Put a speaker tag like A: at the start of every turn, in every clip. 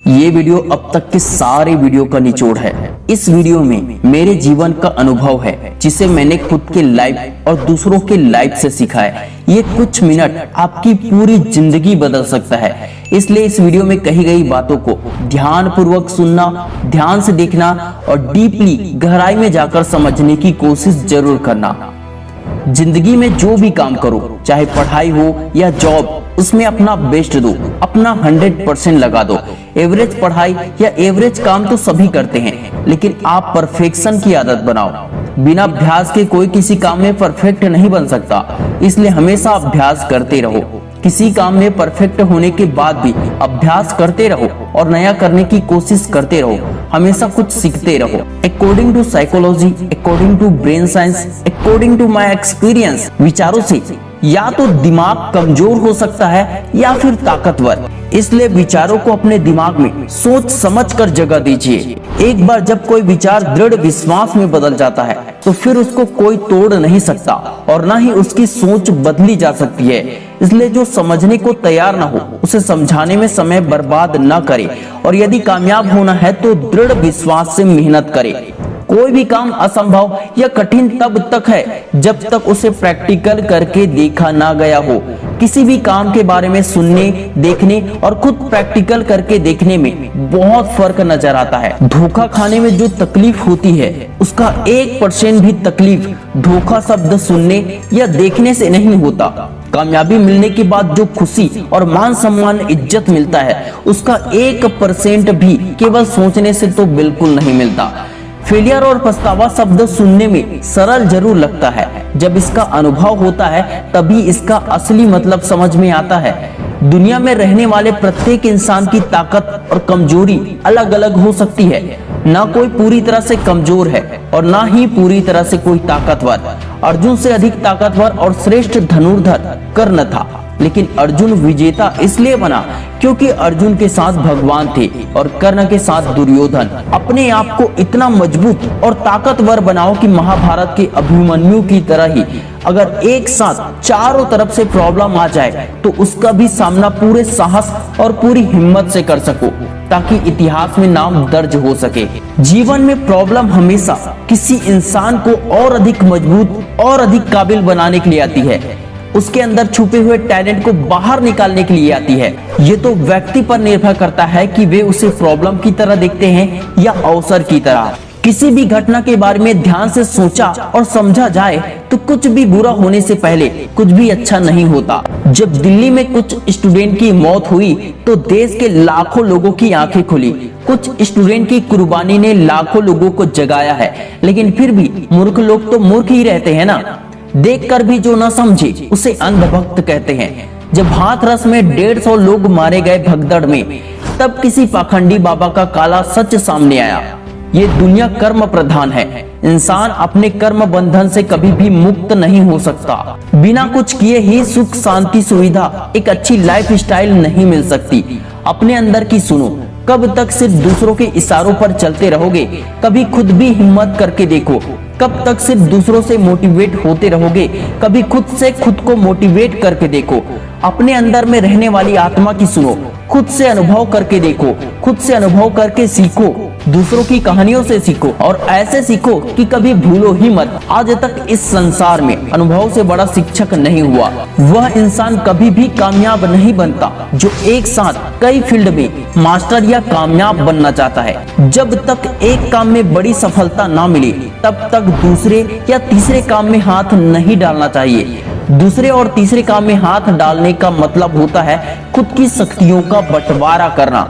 A: ये वीडियो अब तक के सारे वीडियो का निचोड़ है। इस वीडियो में मेरे जीवन का अनुभव है जिसे मैंने खुद के लाइफ और दूसरों के लाइफ से सीखा है। ये कुछ मिनट आपकी पूरी जिंदगी बदल सकता है, इसलिए इस वीडियो में कही गई बातों को ध्यान पूर्वक सुनना, ध्यान से देखना और डीपली गहराई में जाकर समझने की कोशिश जरूर करना। जिंदगी में जो भी काम करो, चाहे पढ़ाई हो या जॉब, उसमें अपना बेस्ट दो, अपना 100% लगा दो। एवरेज पढ़ाई या एवरेज काम तो सभी करते हैं, लेकिन आप परफेक्शन की आदत बनाओ। बिना अभ्यास के कोई किसी काम में परफेक्ट नहीं बन सकता, इसलिए हमेशा अभ्यास करते रहो। किसी काम में परफेक्ट होने के बाद भी अभ्यास करते रहो और नया करने की कोशिश करते रहो। हमेशा कुछ सीखते रहो। According to psychology, according to brain science, according to my experience, विचारों से या तो दिमाग कमजोर हो सकता है या फिर ताकतवर। इसलिए विचारों को अपने दिमाग में सोच समझ कर जगह दीजिए। एक बार जब कोई विचार दृढ़ विश्वास में बदल जाता है तो फिर उसको कोई तोड़ नहीं सकता और ना ही उसकी सोच बदली जा सकती है। इसलिए जो समझने को तैयार ना हो उसे समझाने में समय बर्बाद ना करे, और यदि कामयाब होना है तो दृढ़ विश्वास से मेहनत करे। कोई भी काम असंभव या कठिन तब तक है जब तक उसे प्रैक्टिकल करके देखा ना गया हो। किसी भी काम के बारे में सुनने, देखने और खुद प्रैक्टिकल करके देखने में बहुत फर्क नजर आता है। धोखा खाने में जो तकलीफ होती है उसका 1% भी तकलीफ धोखा शब्द सुनने या देखने से नहीं होता। कामयाबी मिलने के बाद जो खुशी और मान सम्मान, इज्जत मिलता है उसका 1% भी केवल सोचने से तो बिल्कुल नहीं मिलता। फेलियर और पछतावा शब्द सुनने में सरल जरूर लगता है, जब इसका अनुभव होता है तभी इसका असली मतलब समझ में आता है। दुनिया में रहने वाले प्रत्येक इंसान की ताकत और कमजोरी अलग अलग हो सकती है। ना कोई पूरी तरह से कमजोर है और ना ही पूरी तरह से कोई ताकतवर। अर्जुन से अधिक ताकतवर और श्रेष्ठ धनुर्धर कर्ण था, लेकिन अर्जुन विजेता इसलिए बना क्योंकि अर्जुन के साथ भगवान थे और कर्ण के साथ दुर्योधन। अपने आप को इतना मजबूत और ताकतवर बनाओ कि महाभारत के अभिमन्यु की तरह ही अगर एक साथ चारों तरफ से प्रॉब्लम आ जाए तो उसका भी सामना पूरे साहस और पूरी हिम्मत से कर सको, ताकि इतिहास में नाम दर्ज हो सके। जीवन में प्रॉब्लम हमेशा किसी इंसान को और अधिक मजबूत और अधिक काबिल बनाने के लिए आती है। उसके अंदर छुपे हुए टैलेंट को बाहर निकालने के लिए आती है। ये तो व्यक्ति पर निर्भर करता है कि वे उसे प्रॉब्लम की तरह देखते हैं या अवसर की तरह। किसी भी घटना के बारे में ध्यान से सोचा और समझा जाए तो कुछ भी बुरा होने से पहले कुछ भी अच्छा नहीं होता। जब दिल्ली में कुछ स्टूडेंट की मौत हुई तो देश के लाखों लोगों की आंखें खुली। कुछ स्टूडेंट की कुर्बानी ने लाखों लोगों को जगाया है, लेकिन फिर भी मूर्ख लोग तो मूर्ख ही रहते हैं ना। देखकर भी जो न समझे उसे अंधभक्त कहते हैं। जब हाथरस में 150 लोग मारे गए भगदड़ में, तब किसी पाखंडी बाबा का काला सच सामने आया। ये दुनिया कर्म प्रधान है। इंसान अपने कर्म बंधन से कभी भी मुक्त नहीं हो सकता। बिना कुछ किए ही सुख, शांति, सुविधा, एक अच्छी लाइफ स्टाइल नहीं मिल सकती। अपने अंदर की सुनो। कब तक सिर्फ दूसरों के इशारों पर चलते रहोगे? कभी खुद भी हिम्मत करके देखो। कब तक सिर्फ दूसरों से मोटिवेट होते रहोगे? कभी खुद से खुद को मोटिवेट करके देखो। अपने अंदर में रहने वाली आत्मा की सुनो। खुद से अनुभव करके देखो, खुद से अनुभव करके सीखो, दूसरों की कहानियों से सीखो और ऐसे सीखो कि कभी भूलो ही मत। आज तक इस संसार में अनुभव से बड़ा शिक्षक नहीं हुआ। वह इंसान कभी भी कामयाब नहीं बनता जो एक साथ कई फील्ड में मास्टर या कामयाब बनना चाहता है। जब तक एक काम में बड़ी सफलता ना मिले तब तक दूसरे या तीसरे काम में हाथ नहीं डालना चाहिए। दूसरे और तीसरे काम में हाथ डालने का मतलब होता है खुद की शक्तियों का बंटवारा करना।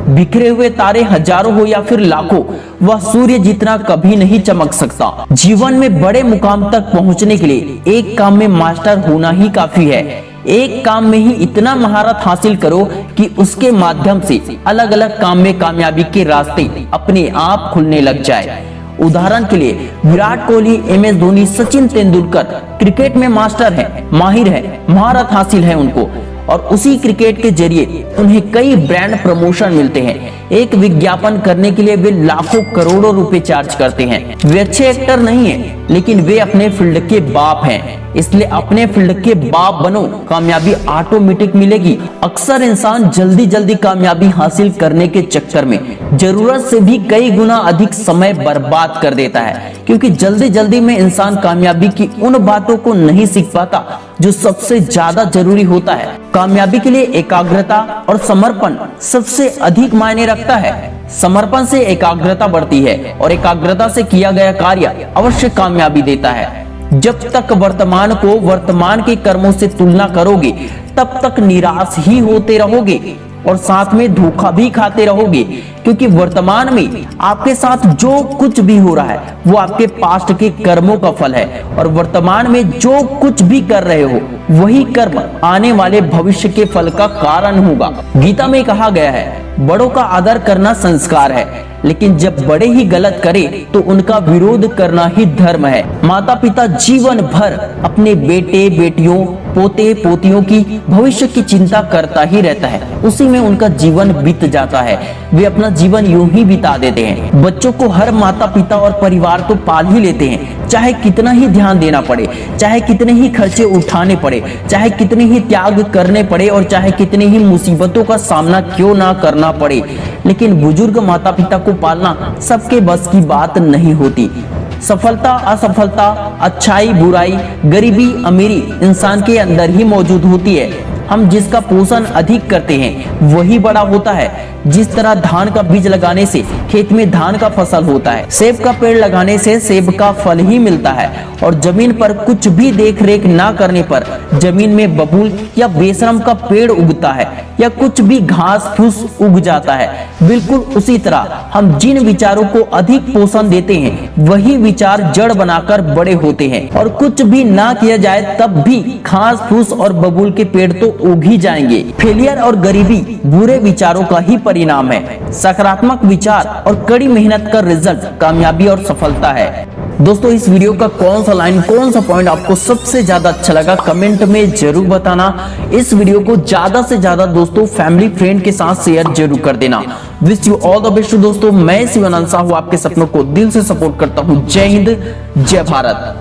A: बिखरे हुए तारे हजारों हो या फिर लाखों, वह सूर्य जितना कभी नहीं चमक सकता। जीवन में बड़े मुकाम तक पहुंचने के लिए एक काम में मास्टर होना ही काफी है। एक काम में ही इतना महारत हासिल करो कि उसके माध्यम से अलग अलग काम में कामयाबी के रास्ते अपने आप खुलने लग जाए। उदाहरण के लिए विराट कोहली, MS धोनी, सचिन तेंदुलकर क्रिकेट में मास्टर हैं, माहिर हैं, महारत हासिल है उनको। और उसी क्रिकेट के जरिए उन्हें कई ब्रांड प्रमोशन मिलते हैं। एक विज्ञापन करने के लिए वे लाखों करोड़ों रुपए चार्ज करते हैं। वे अच्छे एक्टर नहीं हैं, लेकिन वे अपने फील्ड के बाप हैं, इसलिए अपने फील्ड के बाप बनो, कामयाबी ऑटोमेटिक मिलेगी। अक्सर इंसान जल्दी जल्दी कामयाबी हासिल करने के चक्कर में जरूरत से भी कई गुना अधिक समय बर्बाद कर देता है, क्योंकि जल्दी जल्दी में इंसान कामयाबी की उन बातों को नहीं सीख पाता जो सबसे ज्यादा जरूरी होता है। कामयाबी के लिए एकाग्रता और समर्पण सबसे अधिक मायने रखता है। समर्पण से एकाग्रता बढ़ती है और एकाग्रता से किया गया कार्य अवश्य कामयाबी देता है। जब तक वर्तमान को वर्तमान के कर्मों से तुलना करोगे, तब तक निराश ही होते रहोगे और साथ में धोखा भी खाते रहोगे, क्योंकि वर्तमान में आपके साथ जो कुछ भी हो रहा है वो आपके पास्ट के कर्मों का फल है, और वर्तमान में जो कुछ भी कर रहे हो वही कर्म आने वाले भविष्य के फल का कारण होगा। गीता में कहा गया है, बड़ों का आदर करना संस्कार है, लेकिन जब बड़े ही गलत करें तो उनका विरोध करना ही धर्म है। माता पिता जीवन भर अपने बेटे बेटियों पोते पोतियों की भविष्य की चिंता करता ही रहता है, उसी में उनका जीवन बीत जाता है। वे अपना जीवन यूं ही बिता देते हैं। बच्चों को हर माता पिता और परिवार तो पाल ही लेते हैं, चाहे कितना ही ध्यान देना पड़े, चाहे कितने ही खर्चे उठाने पड़े, चाहे कितने ही त्याग करने पड़े और चाहे कितनी ही मुसीबतों का सामना क्यों ना करना पड़े, लेकिन बुजुर्ग माता पिता को पालना सबके बस की बात नहीं होती। सफलता असफलता, अच्छाई बुराई, गरीबी अमीरी इंसान के अंदर ही मौजूद होती है। हम जिसका पोषण अधिक करते हैं वही बड़ा होता है। जिस तरह धान का बीज लगाने से खेत में धान का फसल होता है, सेब का पेड़ लगाने से सेब का फल ही मिलता है, और जमीन पर कुछ भी देख रेख ना करने पर जमीन में बबूल या बेशरम का पेड़ उगता है या कुछ भी घास फूस उग जाता है। बिल्कुल उसी तरह हम जिन विचारों को अधिक पोषण देते हैं वही विचार जड़ बनाकर बड़े होते हैं, और कुछ भी ना किया जाए तब भी घास फूस और बबूल के पेड़ तो उग ही जाएंगे। फेलियर और गरीबी बुरे विचारों का ही परिणाम है। सकारात्मक विचार और कड़ी मेहनत का रिजल्ट कामयाबी और सफलता है। दोस्तों, इस वीडियो का कौन सा लाइन, कौन सा पॉइंट आपको सबसे ज्यादा अच्छा लगा कमेंट में जरूर बताना। इस वीडियो को ज्यादा से ज्यादा दोस्तों फैमिली फ्रेंड के साथ शेयर जरूर कर देना। Wish you all the best दोस्तों। मैं शिवानंद साहू आपके सपनों को दिल से सपोर्ट करता हूँ। जय हिंद, जय भारत।